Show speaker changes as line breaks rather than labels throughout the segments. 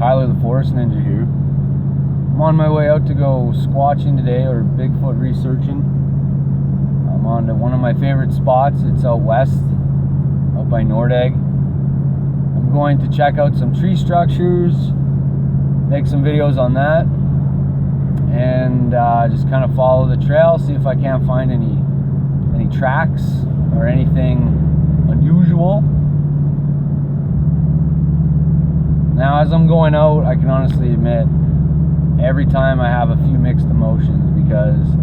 Tyler the Forest Ninja here. I'm on my way out to go squatching today, or Bigfoot researching. I'm on to one of my favorite spots. It's out west, out by Nordegg. I'm going to check out some tree structures, make some videos on that, and just kind of follow the trail, see if I can't find any tracks or anything unusual. Now, as I'm going out, I can honestly admit, every time I have a few mixed emotions, because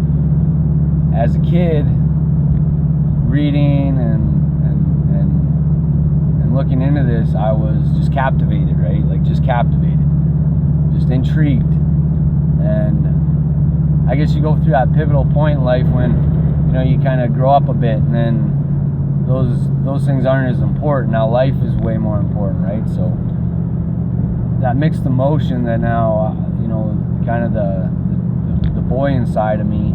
as a kid, reading and looking into this, I was just captivated, right? Like, just captivated, just intrigued. And I guess you go through that pivotal point in life when, you know, you kind of grow up a bit, and then those things aren't as important. Now life is way more important, right? So that mixed emotion that now, you know, kind of the boy inside of me,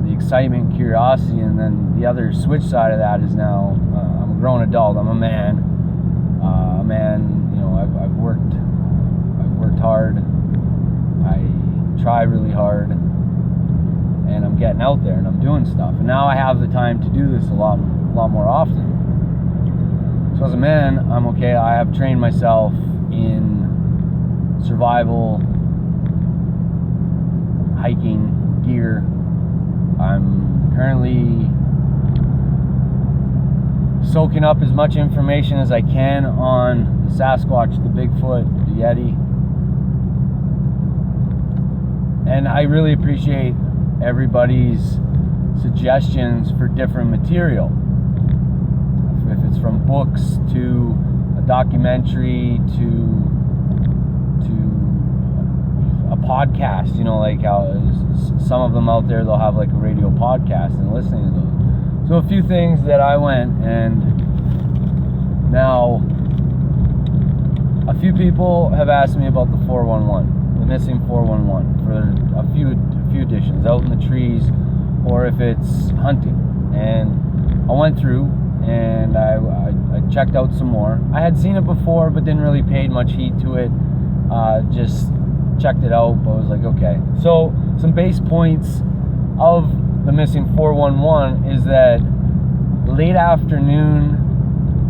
the excitement, curiosity, and then the other switch side of that is now I'm a grown adult. I'm a man. You know, I've worked hard. I try really hard, and I'm getting out there and I'm doing stuff. And now I have the time to do this a lot more often. So as a man, I'm okay. I have trained myself in survival, hiking gear. I'm currently soaking up as much information as I can on the Sasquatch, the Bigfoot, the Yeti. And I really appreciate everybody's suggestions for different material. If it's from books to a documentary to a podcast, you know, like how some of them out there, they'll have like a radio podcast and listening to those. So a few things that I went, and now a few people have asked me about the 411, the missing 411, for a few editions, out in the trees, or if it's hunting. And I went through and I checked out some more. I had seen it before, but didn't really pay much heed to it. Just checked it out, but I was like, okay. So some base points of the missing 411 is that late afternoon,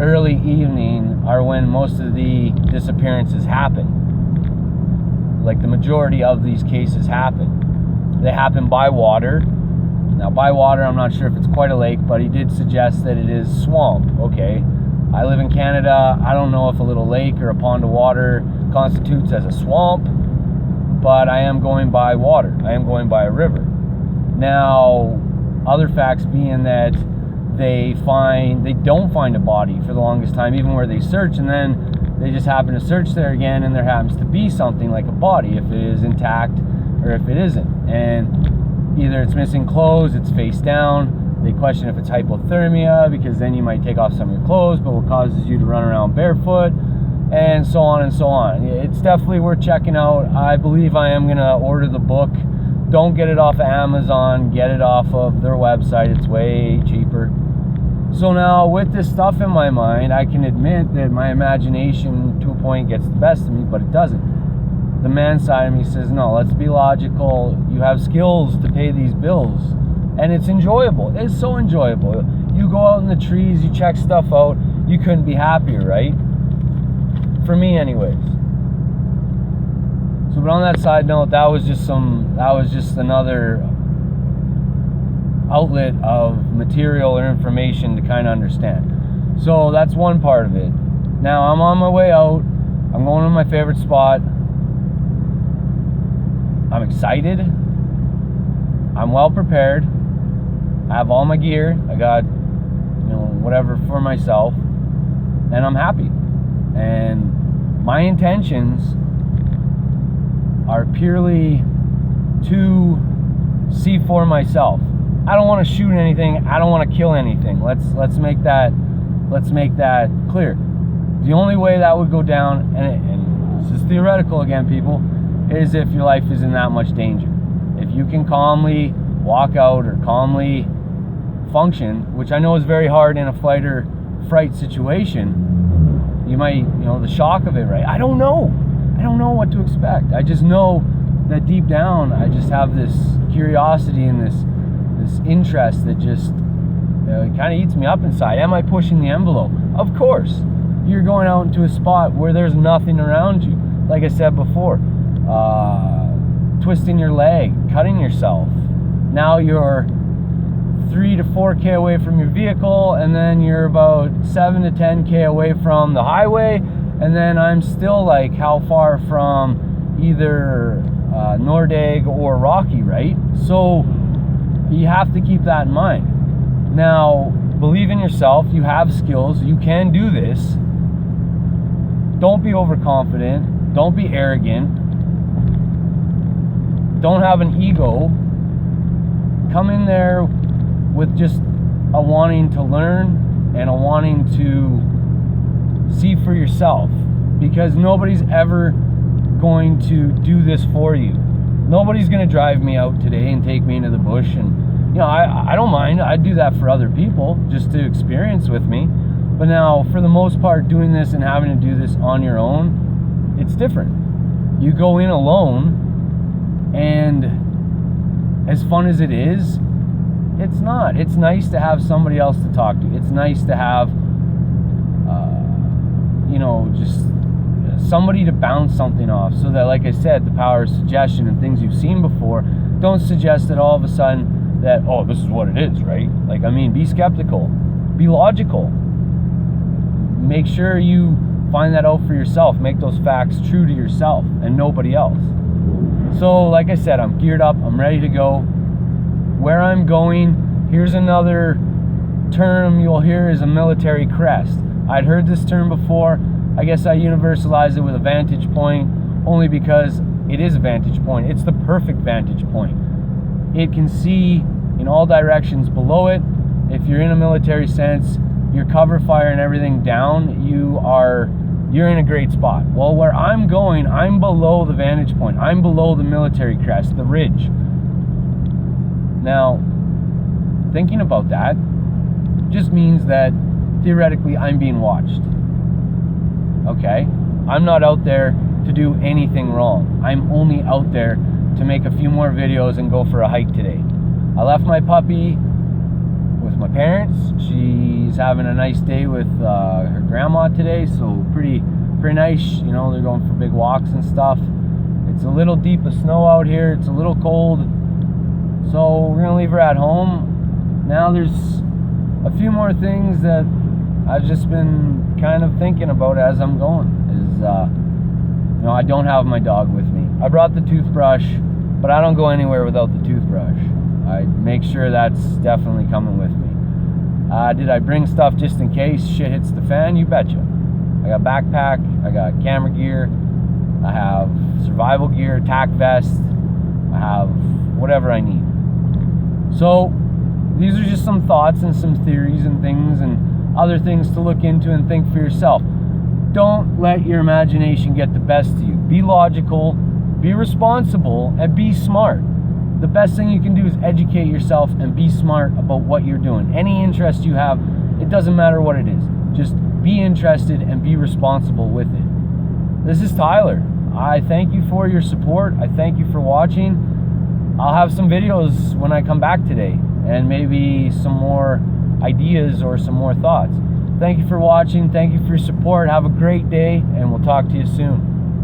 early evening are when most of the disappearances happen. Like the majority of these cases happen. They happen by water. Now by water, I'm not sure if it's quite a lake, but he did suggest that it is swamp. Okay, I live in Canada. I don't know if a little lake or a pond of water constitutes as a swamp, but I am going by water. I am going by a river. Now, other facts being that they don't find a body for the longest time, even where they search, and then they just happen to search there again, and there happens to be something like a body, if it is intact or if it isn't. And either it's missing clothes, it's face down. They question if it's hypothermia, because then you might take off some of your clothes, but what causes you to run around barefoot, and so on and so on. It's definitely worth checking out. I believe I am gonna order the book. Don't get it off of Amazon, get it off of their website. It's way cheaper. So now, with this stuff in my mind, I can admit that my imagination to a point gets the best of me, but it doesn't. The man side of me says, no, let's be logical. You have skills to pay these bills, and it's enjoyable. It's so enjoyable. You go out in the trees, you check stuff out, you couldn't be happier, right? For me anyways. So, but on that side note, that was just another outlet of material or information to kind of understand. So that's one part of it. Now I'm on my way out. I'm going to my favorite spot. I'm excited. I'm well prepared. I have all my gear. I got, whatever for myself, and I'm happy. And my intentions are purely to see for myself. I don't want to shoot anything. I don't want to kill anything. Let's make that clear. The only way that would go down, and this is theoretical again, people, is if your life is in that much danger. If you can calmly walk out or calmly function, which I know is very hard in a flight or fright situation, you might, the shock of it, right? I don't know. I don't know what to expect. I just know that deep down, I just have this curiosity and this interest that just kind of eats me up inside. Am I pushing the envelope? Of course. You're going out into a spot where there's nothing around you. Like I said before, twisting your leg, cutting yourself. Now you're 3 to 4K away from your vehicle, and then you're about 7 to 10K away from the highway, and then I'm still like how far from either Nordegg or Rocky, right? So you have to keep that in mind. Now, believe in yourself. You have skills. You can do this. Don't be overconfident. Don't be arrogant. Don't have an ego. Come in there with just a wanting to learn and a wanting to see for yourself, because nobody's ever going to do this for you. Nobody's going to drive me out today and take me into the bush, and I don't mind. I'd do that for other people just to experience with me. But now, for the most part, doing this and having to do this on your own, it's different. You go in alone, and as fun as it is, it's not. It's nice to have somebody else to talk to. It's nice to have, just somebody to bounce something off, so that, like I said, the power of suggestion and things you've seen before don't suggest that all of a sudden that, oh, this is what it is, right? Like, be skeptical, be logical, make sure you find that out for yourself, make those facts true to yourself and nobody else. So, like I said, I'm geared up, I'm ready to go. Where I'm going, here's another term you'll hear, is a military crest. I'd heard this term before. I guess I universalized it with a vantage point, only because it is a vantage point. It's the perfect vantage point. It can see in all directions below it. If you're in a military sense, your cover fire and everything down, you're in a great spot. Well, where I'm going, I'm below the vantage point. I'm below the military crest, the ridge. Now, thinking about that just means that theoretically I'm being watched. Okay? I'm not out there to do anything wrong. I'm only out there to make a few more videos and go for a hike today. I left my puppy with my parents. She's having a nice day with her grandma today, so pretty nice. They're going for big walks and stuff. It's a little deep of snow out here. It's a little cold. So we're gonna leave her at home. Now there's a few more things that I've just been kind of thinking about as I'm going. I don't have my dog with me. I brought the toothbrush, but I don't go anywhere without the toothbrush. I make sure that's definitely coming with me. Did I bring stuff just in case shit hits the fan? You betcha. I got backpack, I got camera gear, I have survival gear, tack vest, I have whatever I need. So these are just some thoughts and some theories and things and other things to look into and think for yourself. Don't let your imagination get the best of you. Be logical, be responsible, and be smart. The best thing you can do is educate yourself and be smart about what you're doing. Any interest you have, it doesn't matter what it is. Just be interested and be responsible with it. This is Tyler. I thank you for your support. I thank you for watching. I'll have some videos when I come back today, and maybe some more ideas or some more thoughts. Thank you for watching. Thank you for your support. Have a great day, and we'll talk to you soon.